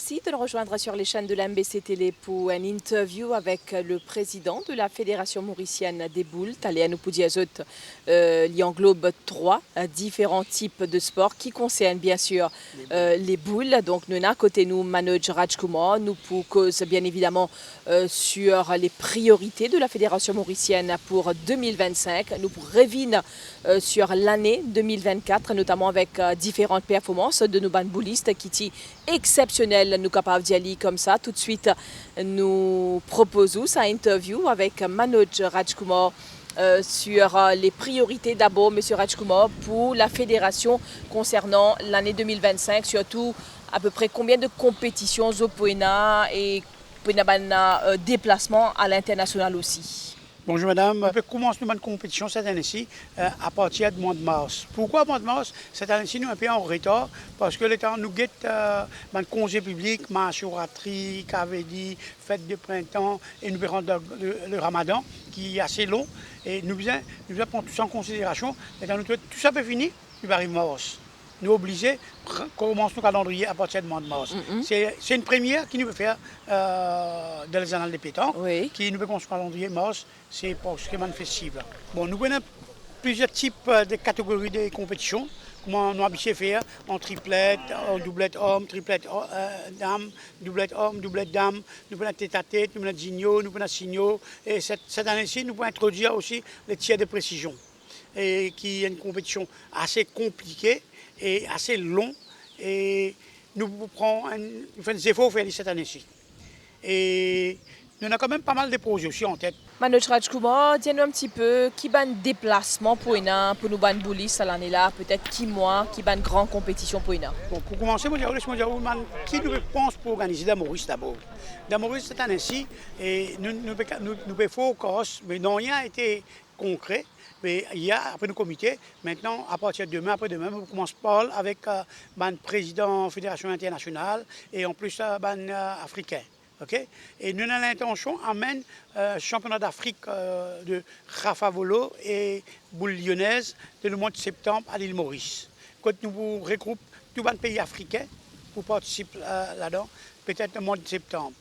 Merci de nous rejoindre sur les chaînes de la MBC Télé pour une interview avec le président de la Fédération mauricienne des boules, Taléanou Poudiazot, qui englobe trois différents types de sports qui concernent bien sûr les boules. Donc nous avons à côté nous Manoj Rajkumar, nous pour cause bien évidemment sur les priorités de la Fédération mauricienne pour 2025. Nous pour revine sur l'année 2024, notamment avec différentes performances de nos boulistes qui sont exceptionnelles, nous capables d'y aller comme ça. Tout de suite, nous proposons cette interview avec Manoj Rajkumar sur les priorités d'abord, M. Rajkumar, pour la fédération concernant l'année 2025, surtout à peu près combien de compétitions Zopoena et déplacements à l'international aussi. Bonjour madame, on commence une compétition cette année-ci à partir du mois de mars. Pourquoi mois de mars? Cette année-ci nous sommes un peu en retard parce que le temps nous guette un congé public, Mahashivratri, Kavedi, fête de printemps et nous verrons le ramadan qui est assez long et nous devons prendre tout ça en considération. Et quand tout ça peut finir, nous arrivons mars. Nous obligés de commencer nos calendrier à partir du mois de mars. C'est une première qui nous veut faire dans les annales de pétanque, qui nous veut commencer le calendrier mars, c'est pour ce qui est festif. Bon, nous avons plusieurs types de catégories de compétitions, comment nous avons faire en triplette, en doublette homme, triplette dame, doublette homme, doublette dame, nous avons tête à tête, nous avons zigno, nous avons signo, et cette année-ci, nous pouvons introduire aussi les tirs de précision, et qui est une compétition assez compliquée et assez long et nous prenons des efforts faire cette année-ci. Et nous avons quand même pas mal de projets aussi en tête. Manoj Rajkumar, dis-nous un petit peu qui va un déplacement pour nous ban boulistes à l'année-là, peut-être qui mois, qui va une grande compétition pour nous. Bon, pour commencer, qui nous pense pour organiser dans Maurice d'abord. Dans Maurice cette année-ci, nous faisons focus, mais non rien n'a été concret. Mais il y a après le comité, maintenant, à partir de demain, après-demain, on commence par avec le président de la Fédération internationale et en plus africain. Okay? Et nous avons l'intention d'amener le championnat d'Afrique de Rafa Volo et boule lyonnaise le mois de septembre à l'île Maurice. Quand nous regroupons tous les pays africains pour participer là-dedans, peut-être le mois de septembre.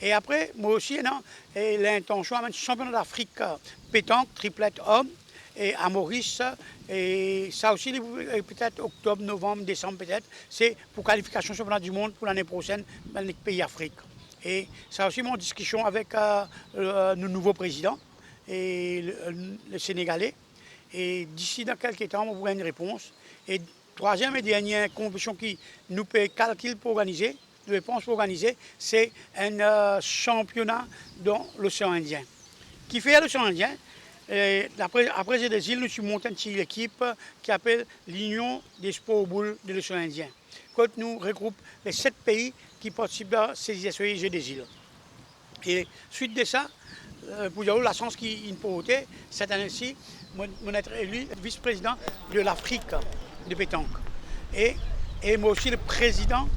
Et après, moi aussi, j'ai l'intention d'amener le championnat d'Afrique pétanque, triplette homme, et à Maurice, et ça aussi peut-être octobre, novembre, décembre peut-être, c'est pour qualification championnat du monde pour l'année prochaine dans les pays d'Afrique. Et ça aussi mon discussion avec le nouveau président et le Sénégalais. Et d'ici dans quelques temps, on aura une réponse. Et troisième et dernière compétition qui nous peut calculer pour organiser, nous pense pour organiser, c'est un championnat dans l'océan Indien. Qui fait l'océan Indien? Après j'ai des îles, nous sommes montés une équipe qui s'appelle l'Union des sports boules de l'océan Indien. Quand nous regroupons les 7 pays qui participent à ces Jeux des îles. Et suite de ça, pour avoir la chance qu'il nous portait, cette année-ci, on être élu vice-président de l'Afrique de pétanque. Et moi aussi le président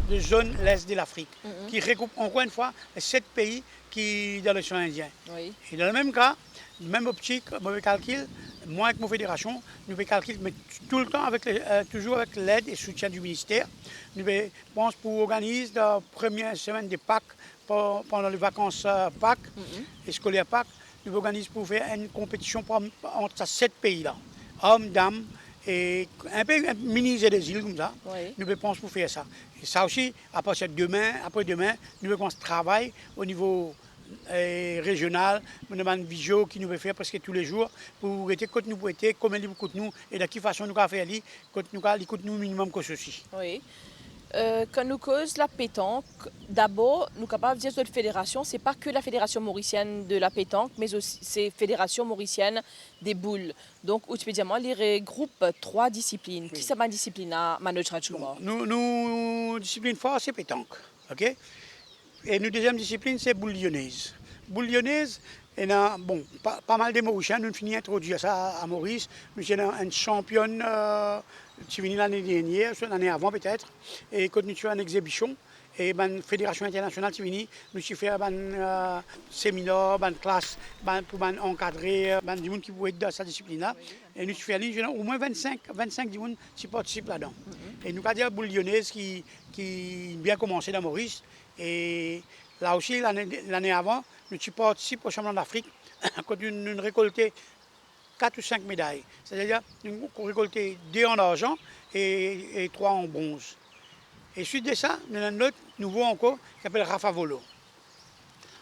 de zone l'Est de l'Afrique, qui regroupe encore une fois les 7 pays qui dans l'océan Indien. Oui. Et dans le même cas, même optique, mauvais calcul, moi avec ma fédération, nous faisons calcul, mais tout le temps toujours avec l'aide et le soutien du ministère. Nous pensons pour organiser la première semaine de Pâques, pendant les vacances Pâques et scolaires Pâques, nous organisons pour faire une compétition entre ces 7 pays-là, hommes, dames, et un peu un mini des îles comme ça. Oui. Nous pensons pour faire ça. Et ça aussi, à partir de demain, après-demain, nous commencer à travailler au niveau régional, nous avons une visio qui nous fait faire presque tous les jours pour être quand nous pouvons être, combien il coûte nous et de quelle façon nous pouvons faire quand nous coûte nous minimum que ceci. Oui. Quand nous cause la pétanque, d'abord, nous sommes capables de dire que notre fédération, ce n'est pas que la fédération mauricienne de la pétanque, mais aussi c'est fédération mauricienne des boules. Donc, autrement, il regroupe 3 disciplines. Oui. Qui sont ma discipline à Manoj Rajkumar? Nous discipline forte, c'est pétanque. Okay? Et notre deuxième discipline, c'est boule lyonnaise. Boule lyonnaise, il y a pas mal de Mauriciens. Nous finissons d'introduire ça à Maurice. Nous sommes une championne qui est venue l'année dernière, l'année avant peut-être. Et quand nous sommes en exhibition, et la Fédération internationale qui est venue, nous avons fait un séminaire, une classe pour encadrer du monde qui peut être dans cette discipline-là. Et nous avons fait au moins 25 du monde qui participent là-dedans. Et nous avons dit boule lyonnaise qui bien commencé dans Maurice. Et là aussi, l'année avant, nous avons participé au championnat d'Afrique quand nous avons récolté 4 ou 5 médailles. C'est-à-dire nous avons récolté 2 en argent et 3 en bronze. Et suite de ça, nous avons un autre nouveau encore qui s'appelle Rafa Volo.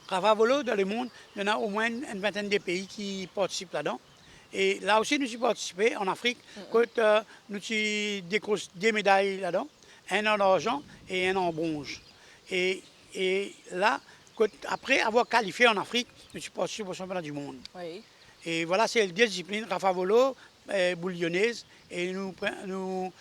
Rafa Volo, dans le monde, il y en a au moins une vingtaine de pays qui participent là-dedans. Et là aussi, nous avons participé en Afrique, quand nous avons décroché 2 médailles là-dedans, un en argent et un en bronze. Et là, après avoir qualifié en Afrique, nous avons participé au championnat du monde. Oui. Et voilà, c'est les 2 disciplines, Rafa Volo, boule lyonnaise, et nous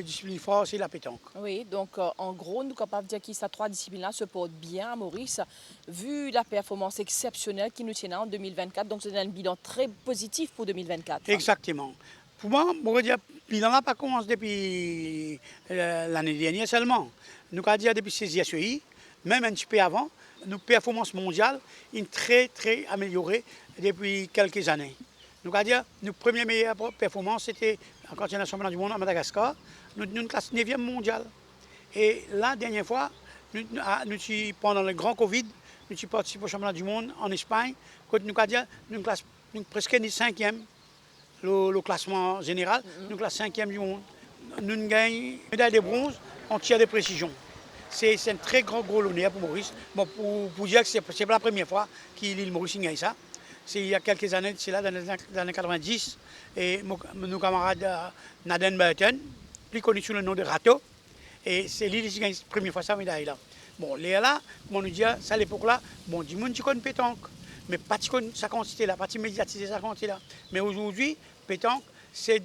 discipline force et la pétanque. Oui, donc en gros, nous sommes capables de dire que ces 3 disciplines-là se portent bien à Maurice, vu la performance exceptionnelle qui nous tient en 2024. Donc c'est un bilan très positif pour 2024. Exactement. Pour moi, on va dire, le bilan n'a pas commencé depuis l'année dernière seulement. Nous avons dit depuis ces ISEI, même un petit peu avant, nos performances mondiales sont très très améliorées depuis quelques années. Nous avons dit nos premières meilleures performances, c'était quand il y a le championnat du monde à Madagascar, nous classe 9e mondiale. Et la dernière fois, pendant le grand Covid, nous avons participé au championnat du monde en Espagne, quand nous avons dit nous classe presque 5e, le classement général, nous classe 5e du monde. Nous avons gagné une médaille de bronze en tir de précision. C'est un très gros honneur pour Maurice. Bon, pour dire que ce n'est pas la première fois que l'île Maurice gagne ça. C'est il y a quelques années, c'est là dans les années 90, et nos camarades Naden Burton, plus connu sous le nom de Rato, et c'est lui qui gagne la première fois sa médaille là. Bon, là, comme on nous dit, à l'époque-là, bon, du monde qui connaît pétanque, mais pas sa quantité là, pas médiatiser sa quantité là. Mais aujourd'hui, pétanque, c'est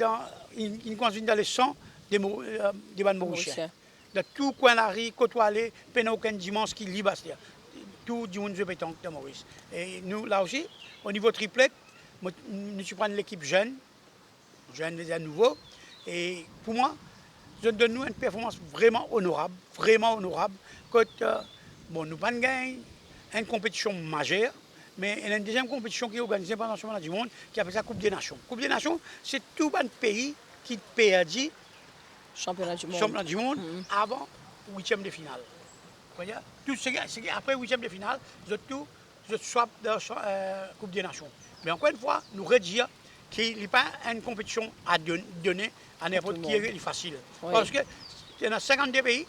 une consigne dans le sang des bandes mauriciens. De tout coin la rue, côtoyer, peine aucun dimanche qui libre, tout du monde de pétanque de Maurice. Et nous, là aussi, au niveau triplette, nous prenons l'équipe jeune déjà nouveau. Et pour moi, je donne nous une performance vraiment honorable. Quand, bon, nous pas gagné une compétition majeure, mais il y a une deuxième compétition qui est organisée pendant le championnat du monde, qui appelle ça Coupe des Nations. Coupe des Nations, c'est tout un pays qui perdit championnat du monde avant le 8e de finale. Tout après le 8e de finale, je swap dans la Coupe des Nations. Mais encore une fois, nous redire qu'il n'y a pas une compétition à donner à n'importe qui est facile. Oui. Parce qu'il y a 52 pays,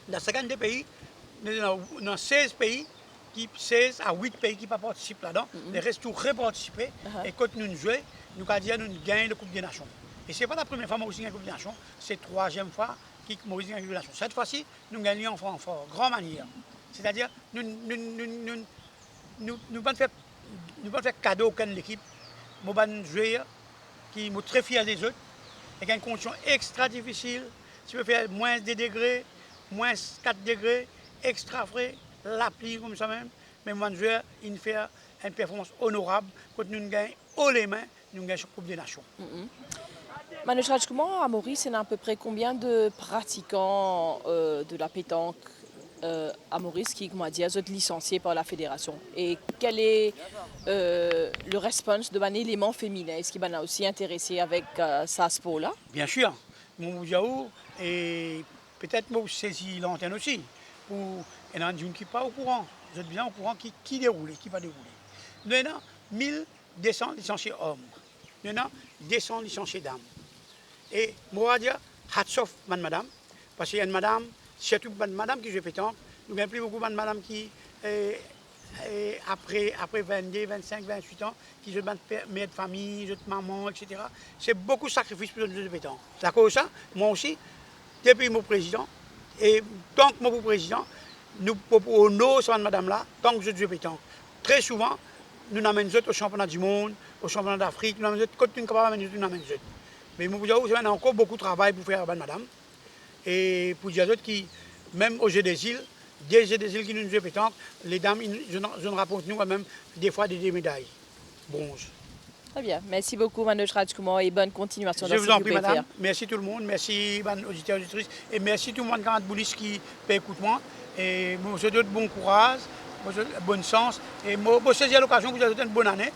dans 52 pays, il y a 16 pays, 16 à 8 pays qui ne participent là-dedans. Les restes tout reparticiper. Et quand nous jouons, nous gagnons la Coupe des Nations. Et ce n'est pas la première fois que Maurice gagne la Coupe des Nations, c'est la 3e fois que Maurice gagne la Coupe des Nations. Cette fois-ci, nous gagnons en grande manière. C'est-à-dire, nous ne pas faire cadeau à aucune équipe. Nous avons joué qui sont très fiers des autres, avec une condition extra difficile. Tu peux faire moins 2 degrés, moins 4 degrés, extra frais, la pluie comme ça même. Mais nous avons joué, il fait une performance honorable. Quand nous gagnons haut les mains, nous gagnons la Coupe des Nations. Manu Rajkumar, à Maurice, il y a à peu près combien de pratiquants de la pétanque à Maurice qui, comment dire, sont licenciés par la fédération? Et quel est le response de l'élément féminin? Est-ce qu'il a aussi intéressé avec ça sport-là? Bien sûr. Mon Boudiaou, et peut-être moi saisi l'antenne aussi. Il y en a qui n'est pas au courant. Vous êtes bien au courant qui déroule et qui va dérouler. Il y en a 1200 licenciés hommes. Il y en a 200 licenciés dames. Et moi, je vais dire, hats off, madame, parce qu'il y a une madame, surtout une madame qui joue pétanque. Nous avons plus beaucoup de madame qui, après 22, 25, 28 ans, qui jouent mère de famille, jouent maman, etc. C'est beaucoup de sacrifices pour nous jouer pétanque. C'est à cause de ça, moi aussi, depuis mon président, et tant que mon président, nous proposons cette madame-là, tant que je joue pétanque. Très souvent, nous amènons au championnat du monde, au championnat d'Afrique, nous amènons quand nous sommes capables de nous amener. Mais nous avons encore beaucoup de travail pour faire avec madame. Et pour dire qui, même au jeu des îles, des jeux des îles qui nous jouent pétanque, les dames, je rapporte nous même des fois des médailles bronze. Très bien. Merci beaucoup, Manu Rajkumar, et bonne continuation. Je vous en prie, madame. Merci tout le monde. Merci, auditeurs et auditrices. Et merci tout le monde qui écoute moi. Et je vous souhaite bon courage, bonne chance. Et je vous souhaite l'occasion de vous souhaiter une bonne année.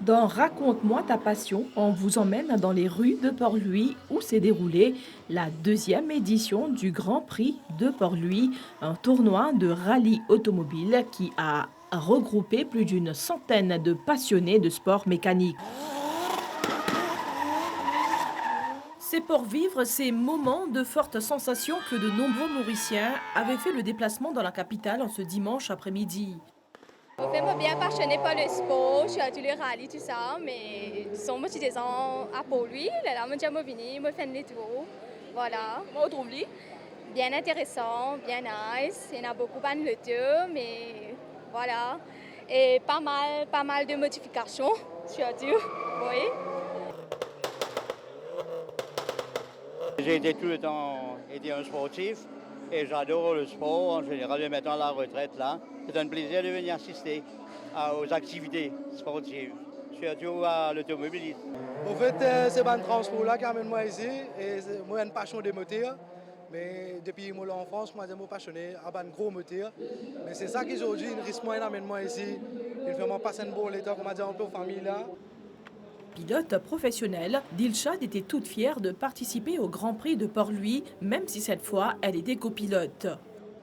Dans Raconte-moi ta passion, on vous emmène dans les rues de Port-Louis où s'est déroulée la deuxième édition du Grand Prix de Port-Louis, un tournoi de rallye automobile qui a regroupé plus d'une centaine de passionnés de sport mécanique. C'est pour vivre ces moments de fortes sensations que de nombreux Mauriciens avaient fait le déplacement dans la capitale en ce dimanche après-midi. En fait, moi, bien passionnée par le sport, je suis à tous les rallyes, tout ça, mais disons, moi, je suis descends à Port-Louis, là, moi, j'ai venu, moi, faire les tours, voilà. Moi, on trouve bien intéressant, bien nice, il y en a beaucoup de lectures, mais voilà. Et pas mal de modifications, surtout, oui. J'ai été tout le temps un sportif et j'adore le sport en général, et maintenant la retraite là. C'est un plaisir de venir assister aux activités sportives, surtout à l'automobilisme. En fait, c'est un transport là qui amène moi ici et moi j'ai une passion des moteurs. Mais depuis mon enfance, moi j'ai passionné à un gros moteur. Mais c'est ça qui aujourd'hui, il risque moi d'amener moi ici. Il fait moi passer un bon état, comme on dit un peu famille là. Pilote professionnelle, Dilshad était toute fière de participer au Grand Prix de Port-Louis, même si cette fois, elle était copilote.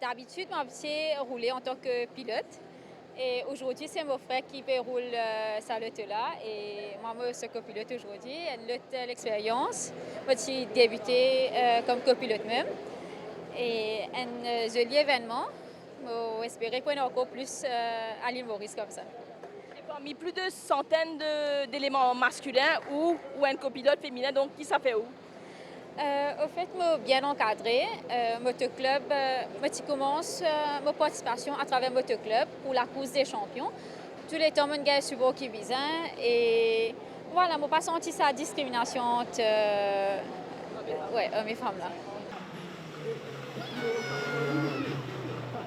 D'habitude, moi, j'ai roulé en tant que pilote. Et aujourd'hui, c'est mon frère qui roule sa lotte-là. Et moi, je suis copilote aujourd'hui. L'expérience. Moi, j'ai débuté comme copilote même. Et un joli événement. J'espère qu'on a encore plus à l'île Maurice comme ça. Parmi plus de centaines d'éléments masculins ou un copilote féminin, donc qui ça fait où? Au fait, je suis bien encadré. Motoclub, je commence ma participation à travers Motoclub pour la course des champions. Tous les temps, je gagne sur qui visent. Et voilà, je n'ai pas senti sa discrimination entre hommes et femmes là.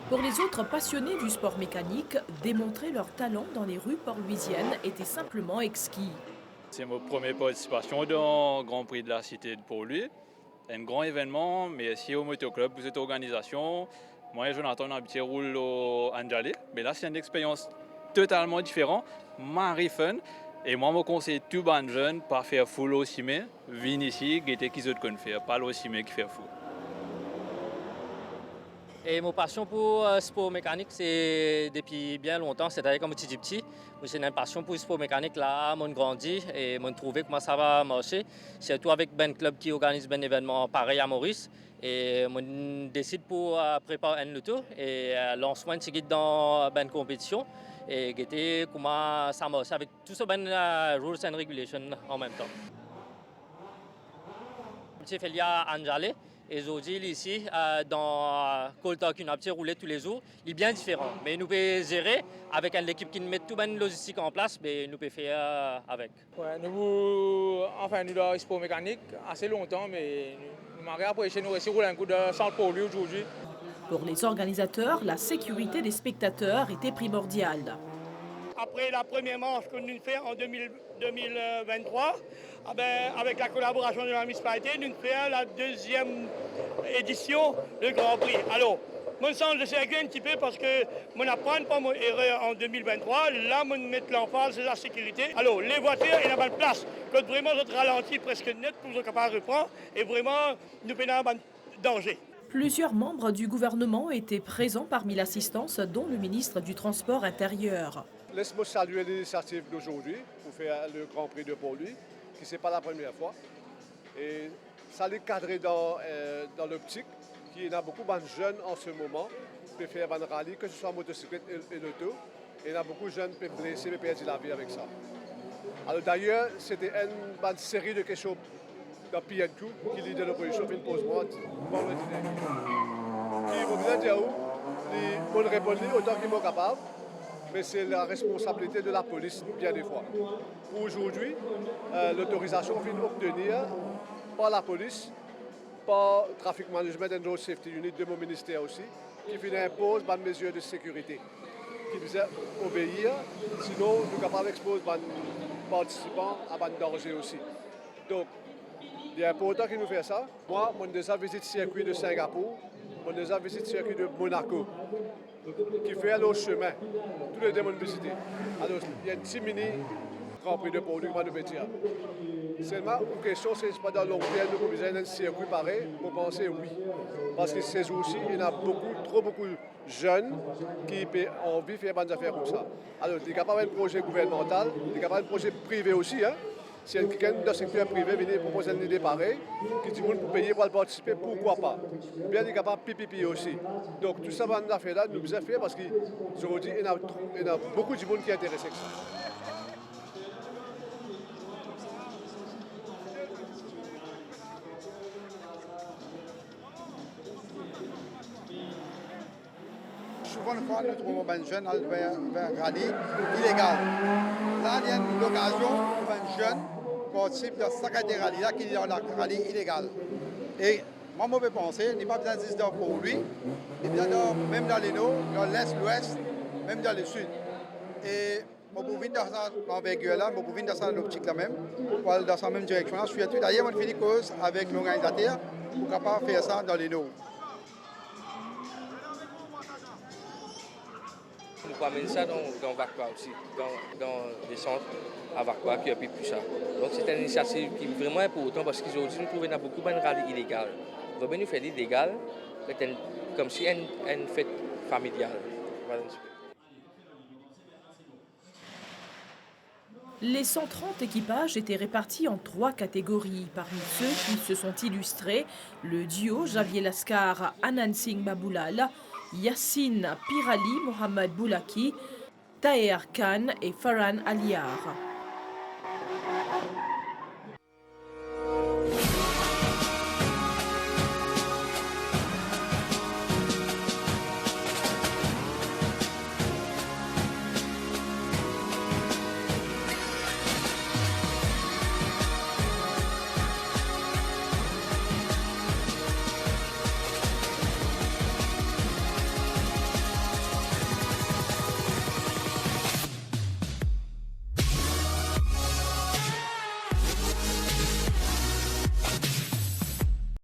Pour les autres passionnés du sport mécanique, démontrer leur talent dans les rues port-louisiennes était simplement exquis. C'est ma première participation dans le Grand Prix de la Cité de Port-Louis. Un grand événement, merci au Motoclub pour cette organisation. Moi et Jonathan, on a habitué roule au Anjali, mais là c'est une expérience totalement différente, marre fun. Et moi, je conseille tout les jeunes pas faire full au cimé, venir ici, guetter qui autres qu'on fait, pas au cimé qui fait full. Et ma passion pour le sport mécanique, c'est depuis bien longtemps, c'est-à-dire quand j'étais petit. J'ai une passion pour le sport mécanique, là, j'ai grandi et j'ai trouvé comment ça va marcher. Surtout avec un club qui organise un événement pareil à Maurice. Et je décide pour préparer un tour et lancement dans une compétition. Et guetter comment ça marche avec tout ce rules and regulations en même temps. J'ai fait à Anjali. Et aujourd'hui, ici, dans Colta, qui a roulé tous les jours, il est bien différent. Mais nous pouvons gérer avec l'équipe qui met toute une logistique en place, mais nous pouvons faire avec. Ouais, nous dans le sport mécanique assez longtemps, mais nous avons apprécié nous aussi rouler un coup de centre pour lui aujourd'hui. Pour les organisateurs, la sécurité des spectateurs était primordiale. Après la première manche que nous faisons en 2023, avec la collaboration de la municipalité, nous faisons la deuxième édition du Grand Prix. Alors, mon sens de circuit un petit peu parce que je n'apprends pas mon erreur en 2023. Là, je mets l'emphase sur la sécurité. Alors, les voitures, il n'y a pas de place. Quand vraiment, je ralentis presque net pour que capable de reprendre. Et vraiment, nous avons un danger. Plusieurs membres du gouvernement étaient présents parmi l'assistance, dont le ministre du Transport intérieur. Laisse-moi saluer l'initiative d'aujourd'hui pour faire le Grand Prix de Port-Louis, qui n'est pas la première fois. Et ça est cadré dans l'optique qu'il y a beaucoup de jeunes en ce moment qui peuvent faire un rallye, que ce soit motocyclette et l'auto. Et il y a beaucoup de jeunes qui peuvent blesser et perdre la vie avec ça. Alors d'ailleurs, c'était une série de questions dans PNQ qui dit de l'opposition, une pause moi vendredi dernier. Qui vont bien dire où, ils vont répondre autant qu'ils sont capables. Mais c'est la responsabilité de la police, bien des fois. Pour aujourd'hui, l'autorisation vient obtenir par la police, par Traffic Management and Road Safety Unit de mon ministère aussi, qui vient imposer des mesures de sécurité, qui doivent obéir, sinon nous sommes capables d'exposer les participants à un danger aussi. Donc, il est important qu'ils nous fassent ça. Moi, j'ai déjà visité le circuit de Singapour, j'ai déjà visité le circuit de Monaco, qui fait le chemin. Tous les deux ont visité. Alors, il y a une petite mini Grand Prix de Pau-Louis, comment nous pétir. Seulement, une question, c'est pas dans le long terme, nous besoin d'un circuit pareil, pour penser oui. Parce que ces jours-ci, il y a beaucoup de jeunes qui ont envie de faire des affaires comme ça. Alors, il y a capable d'un projet gouvernemental, il y a capable d'un projet privé aussi. Hein. Si quelqu'un dans le secteur privé vient proposer une idée pareille, qui dit pour payer pour participer, pourquoi pas? Bien, il est capable de pipi aussi. Donc, tout ça, on a fait là, nous avons fait parce qu'aujourd'hui, il y a beaucoup de monde qui est intéressé avec ça. Souvent, nous trouvons des jeunes vers un rallye illégal. Là, il y a une occasion pour un jeune participer dans ce rallye-là qui est dans le rallye illégal. Et moi, je peux penser, il n'y a pas besoin d'incident pour lui. Même dans les nord, dans l'est, l'ouest, même dans le sud. Et je peux venir dans cette envergure-là, je peux venir dans cette optique-là même, pour aller dans cette même direction-là. Surtout, d'ailleurs, on fait des causes avec l'organisateur pour capable faire ça dans les nord. On amène ça dans Vacqua aussi, dans des centres à Vacqua qui appuient plus ça. Donc c'est une initiative qui est vraiment importante parce qu'aujourd'hui nous trouvons qu'il y a beaucoup de rallyes illégales. On va bien nous faire l'illégal, comme si une fête familiale. Voilà. Les 130 équipages étaient répartis en 3 catégories. Parmi ceux qui se sont illustrés, le duo Javier Lascar, Anand Singh Baboulal, Yassine Pirali, Mohamed Boulaki, Taher Khan et Farhan Aliar.